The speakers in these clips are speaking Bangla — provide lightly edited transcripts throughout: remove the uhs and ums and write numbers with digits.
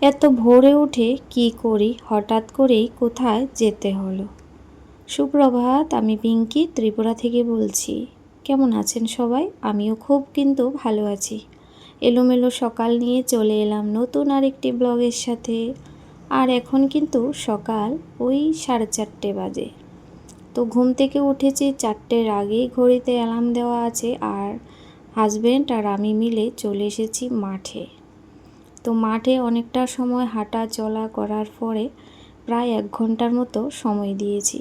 এত ভোরে উঠে কি করি, হঠাৎ করেই কোথায় যেতে হলো। সুপ্রভাত, আমি পিঙ্কি ত্রিপুরা থেকে বলছি। কেমন আছেন সবাই? আমিও খুব কিন্তু ভালো আছি। এলোমেলো সকাল নিয়ে চলে এলাম নতুন আরেকটি ব্লগের সাথে। আর এখন কিন্তু সকাল ওই 4:30 বাজে। তো ঘুম থেকে উঠেছি 4টের আগেই, ঘড়িতে অ্যালার্ম দেওয়া আছে। আর হাজব্যান্ড আর আমি মিলে চলে এসেছি মাঠে। তো মাঠে অনেকটা সময় হাঁটা চলা করার পরে প্রায় 1 ঘন্টার মতো সময় দিয়েছি।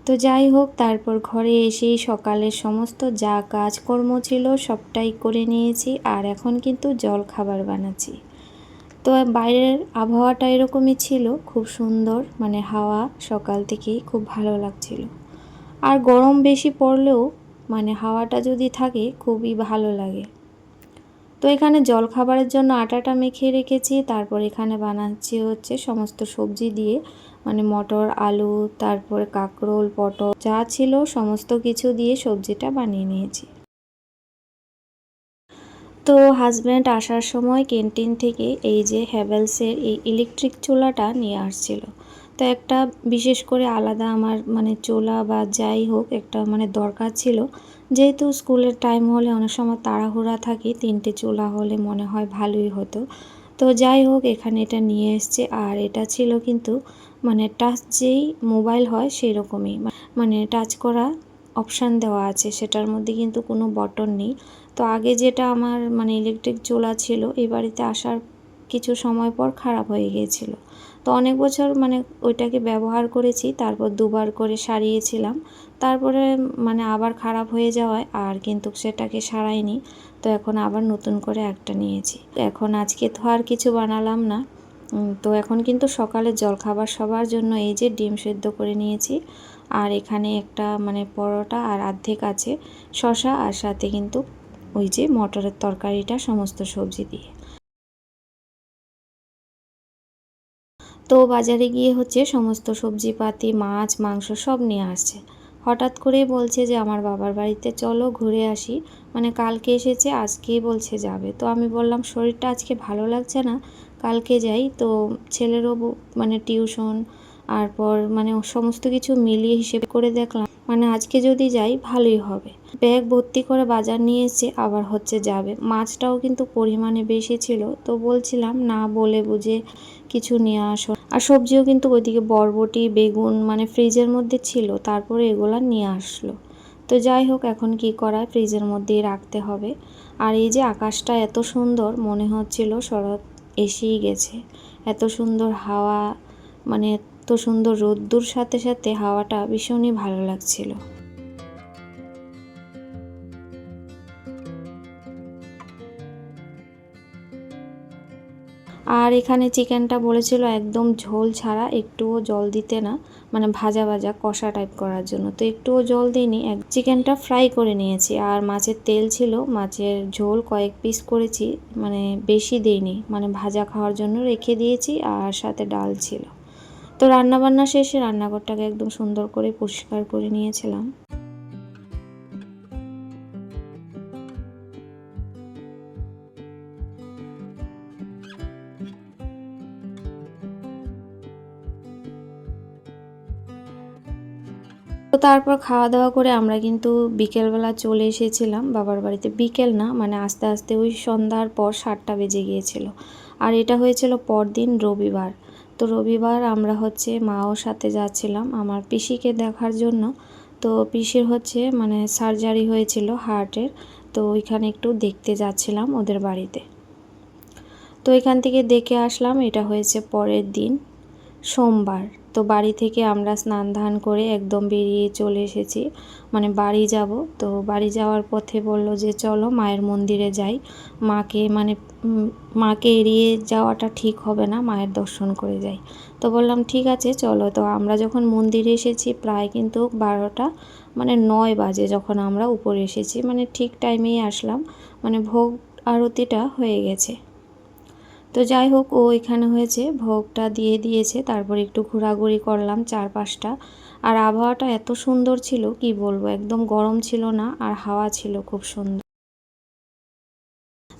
তো যাই হোক, তারপর ঘরে এসেই সকালের সমস্ত যা কাজকর্ম ছিল সবটাই করে নিয়েছি। আর এখন কিন্তু জল খাবার বানাচ্ছি। তো বাইরের আবহাওয়াটা এরকমই ছিল, খুব সুন্দর, মানে হাওয়া সকাল থেকেই খুব ভালো লাগছিল। আর গরম বেশি পড়লেও মানে হাওয়াটা যদি থাকে খুবই ভালো লাগে। তো এখানে জলখাবারের জন্য আটাটা মেখে রেখেছি। তারপর এখানে বানাচ্ছি হচ্ছে সমস্ত সবজি দিয়ে, মানে মটর, আলু, তারপরে কাঁকরোল, পটল যা ছিল সমস্ত কিছু দিয়ে সবজিটা বানিয়ে নিয়েছি। তো হাজব্যান্ড আসার সময় ক্যান্টিন থেকে এই যে হ্যাভেলসের এই ইলেকট্রিক চুলাটা নিয়ে আসছিল। তো একটা বিশেষ করে আলাদা আমার মানে চুলা বা যাই হোক একটা মানে দরকার ছিল, যেহেতু স্কুলের টাইম হলে অনেক সময় তাড়াহুড়া থাকে, 3টে চুলা হলে মনে হয় ভালোই হতো। তো যাই হোক, এখানে এটা নিয়ে এসছে। আর এটা ছিল কিন্তু মানে টাচ যেই মোবাইল হয় সেই রকমই, মানে টাচ করা অপশান দেওয়া আছে, সেটার মধ্যে কিন্তু কোনো বটন নেই। তো আগে যেটা আমার মানে ইলেকট্রিক চুলা ছিল, এই বাড়িতে আসার কিছু সময় পর খারাপ হয়ে গিয়েছিল। তো অনেক বছর মানে ওইটাকে ব্যবহার করেছি, তারপর 2বার করে সারিয়েছিলাম। তারপরে মানে আবার খারাপ হয়ে যাওয়ায় আর কিন্তু সেটাকে সারাইনি। তো এখন আবার নতুন করে একটা নিয়েছি। এখন আজকে তো আর কিছু বানালাম না। তো এখন কিন্তু সকালে জলখাবার সবার জন্য এই যে ডিম সেদ্ধ করে নিয়েছি। আর এখানে একটা মানে পরোটা আর অর্ধেক আছে শসা, আর সাথে কিন্তু ওই যে মটরের তরকারিটা সমস্ত সবজি দিয়ে। তো বাজারে গিয়ে হচ্ছে সমস্ত সবজিপাতি, মাছ, মাংস সব নিয়ে আসছে। হঠাৎ করেই বলছে যে আমার বাবার বাড়িতে চলো ঘুরে আসি, মানে কালকে এসেছে, আজকেই বলছে যাবে। তো আমি বললাম শরীরটা আজকে ভালো লাগছে না, কালকে যাই। তো ছেলেরও মানে টিউশন আর পর মানে সমস্ত কিছু মিলিয়ে হিসেব করে দেখলাম মানে আজকে যদি যাই ভালোই হবে। ব্যাগ ভর্তি করে বাজার নিয়ে এসে আবার হচ্ছে যাবে। মাছটাও কিন্তু পরিমাণে বেশি ছিল। তো বলছিলাম না বলে বুঝে কিছু নিয়ে আসো। আর সবজিও কিন্তু ওইদিকে বরবটি, বেগুন মানে ফ্রিজের মধ্যে ছিল, তারপরে এগুলা নিয়ে আসলো। তো যাই হোক, এখন কি করায়, ফ্রিজের মধ্যেই রাখতে হবে। আর এই যে আকাশটা এত সুন্দর, মনে হচ্ছিল শরৎ এসেই গেছে। এত সুন্দর হাওয়া, মানে এত সুন্দর রোদ্দুর সাথে সাথে হাওয়াটা ভীষণই ভালো লাগছিল। আর এখানে চিকেনটা বলেছিল একদম ঝোল ছাড়া, একটুও জল দিতে না, মানে ভাজা ভাজা কষা টাইপ করার জন্য। তো একটুও জল দিইনি, চিকেনটা ফ্রাই করে নিয়েছি। আর মাছের তেল ছিল, মাছের ঝোল কয়েক পিস করেছি, মানে বেশি দিইনি, মানে ভাজা খাওয়ার জন্য রেখে দিয়েছি। আর সাথে ডাল ছিল। তো রান্নাবান্না শেষে রান্নাঘরটাকে একদম সুন্দর করে পরিষ্কার করে নিয়েছিলাম। তো তারপর খাওয়া দাওয়া করে আমরা কিন্তু বিকেলবেলা চলে এসেছিলাম বাবার বাড়িতে। বিকেল না, মানে আস্তে আস্তে ওই সন্ধ্যার পর 7টা বেজে গিয়েছিল। আর এটা হয়েছিল পরদিন রবিবার। তো রবিবার আমরা হচ্ছে মাও সাথে যাচ্ছিলাম আমার পিসিকে দেখার জন্য। তো পিসির হচ্ছে মানে সার্জারি হয়েছিল হার্টের। তো ওইখানে একটু দেখতে যাচ্ছিলাম ওদের বাড়িতে। তো এখান থেকে দেখে আসলাম। এটা হয়েছে পরের দিন সোমবার। তো বাড়ি থেকে আমরা স্নান ধান করে একদম বেরিয়ে চলে এসেছি, মানে বাড়ি যাব। তো বাড়ি যাওয়ার পথে বলল যে চলো মায়ের মন্দিরে যাই, মাকে মানে মাকে এড়িয়ে যাওয়াটা ঠিক হবে না, মায়ের দর্শন করে যাই। তো বললাম ঠিক আছে চলো। তো আমরা যখন মন্দিরে এসেছি প্রায় কিন্তু 12টা মানে 9 বাজে, যখন আমরা উপরে এসেছি মানে ঠিক টাইমেই আসলাম, মানে ভোগ আরতিটা হয়ে গেছে। তো যাই হোক, ও এখানে হয়েছে ভোগটা দিয়ে দিয়েছে। তারপর একটু ঘোরাঘুরি করলাম চারপাশটা। আর আবহাওয়াটা এত সুন্দর ছিল কি বলবো, একদম গরম ছিল না, আর হাওয়া ছিল খুব সুন্দর।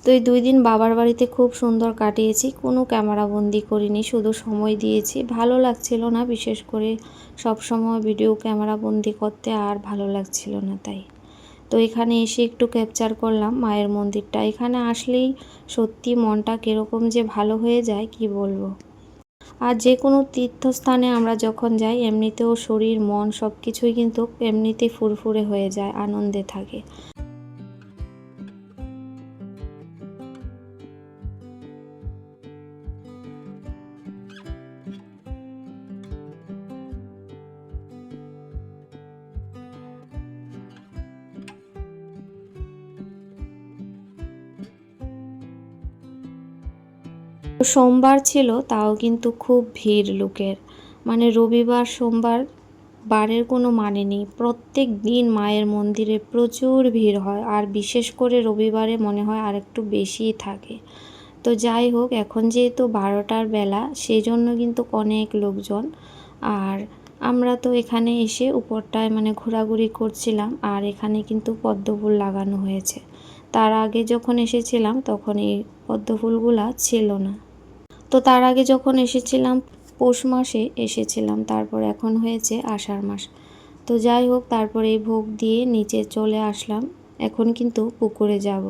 তো এই 2 দিন বাবার বাড়িতে খুব সুন্দর কাটিয়েছি, কোনো ক্যামেরাবন্দি করিনি, শুধু সময় দিয়েছি। ভালো লাগছিল না, বিশেষ করে সব সময় ভিডিও ক্যামেরাবন্দি করতে আর ভালো লাগছিল না তাই। তো এখানে এসে একটু ক্যাপচার করলাম মায়ের মন্দিরটা। এখানে আসলেই সত্যি মনটা কীরকম যে ভালো হয়ে যায় কি বলবো। আর যে কোনো তীর্থস্থানে আমরা যখন যাই এমনিতেও শরীর মন সব কিছুই কিন্তু এমনিতেই ফুরফুরে হয়ে যায়, আনন্দে থাকে। সোমবার ছিল, তাও কিন্তু খুব ভিড় লোকের। মানে রবিবার সোমবার বারের কোনো মানে নেই, প্রত্যেক দিন মায়ের মন্দিরে প্রচুর ভিড় হয়, আর বিশেষ করে রবিবারে মনে হয় আর একটু বেশিই থাকে। তো যাই হোক, এখন যেহেতু 12টার বেলা সেই জন্য কিন্তু অনেক লোকজন। আর আমরা তো এখানে এসে উপরটায় মানে ঘোরাঘুরি করছিলাম, আর এখানে কিন্তু পদ্মফুল লাগানো হয়েছে। তার আগে যখন এসেছিলাম তখন এই পদ্মফুলগুলা ছিল না। তো তার আগে যখন এসেছিলাম পৌষ মাসে এসেছিলাম, তারপর এখন হয়েছে আষাঢ় মাস। তো যাই হোক, তারপরে এই ভোগ দিয়ে নিচে চলে আসলাম। এখন কিন্তু পুকুরে যাব।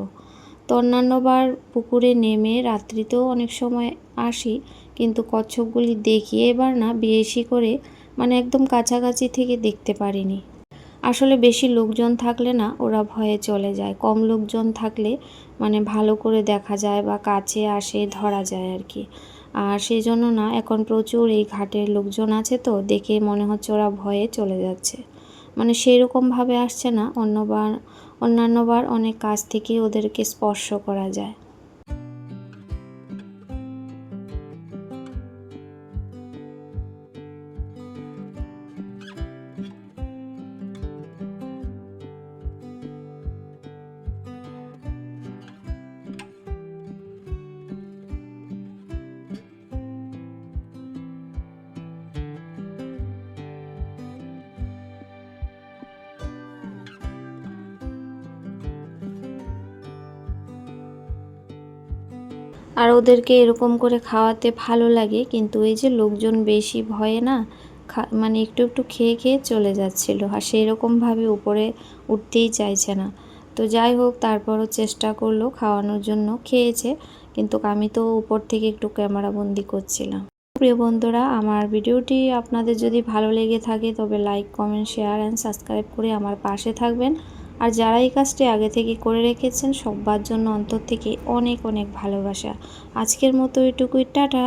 তো অন্যান্যবার পুকুরে নেমে রাত্রিতেও অনেক সময় আসি, কিন্তু কচ্ছপগুলি দেখি এবার না বেশি করে মানে একদম কাছাকাছি থেকে দেখতে পারিনি। আসলে বেশি লোকজন থাকলে না ওরা ভয়ে চলে যায়, কম লোকজন থাকলে মানে ভালো করে দেখা যায় বা কাছে আসে ধরা যায় আর কি। আর সেই জন্য না এখন প্রচুর এই ঘাটের লোকজন আছে, তো দেখে মনে হচ্ছে ওরা ভয়ে চলে যাচ্ছে, মানে সেই রকমভাবে আসছে না। অন্যান্যবার অনেক কাছ থেকে ওদেরকে স্পর্শ করা যায়। আর ওদেরকে এরকম করে খাওয়াতে ভালো লাগে, কিন্তু এই যে লোকজন বেশি ভয়ে না মানে একটু একটু খেয়ে খেয়ে চলে যাচ্ছিল, আর সেই রকমভাবে উপরে উঠতেই চাইছে না। তো যাই হোক, তারপরও চেষ্টা করলো খাওয়ানোর জন্য, খেয়েছে, কিন্তু আমি তো উপর থেকে একটু ক্যামেরা বন্দি করছিলাম। প্রিয় বন্ধুরা, আমার ভিডিওটি আপনাদের যদি ভালো লেগে থাকে তবে like, comment, share and subscribe করে আমার পাশে থাকবেন। আর যারা এই কাজটি আগে থেকে করে রেখেছেন সবার জন্য অন্তর থেকে অনেক অনেক ভালোবাসা। আজকের মতো এটুকুই, টাটা।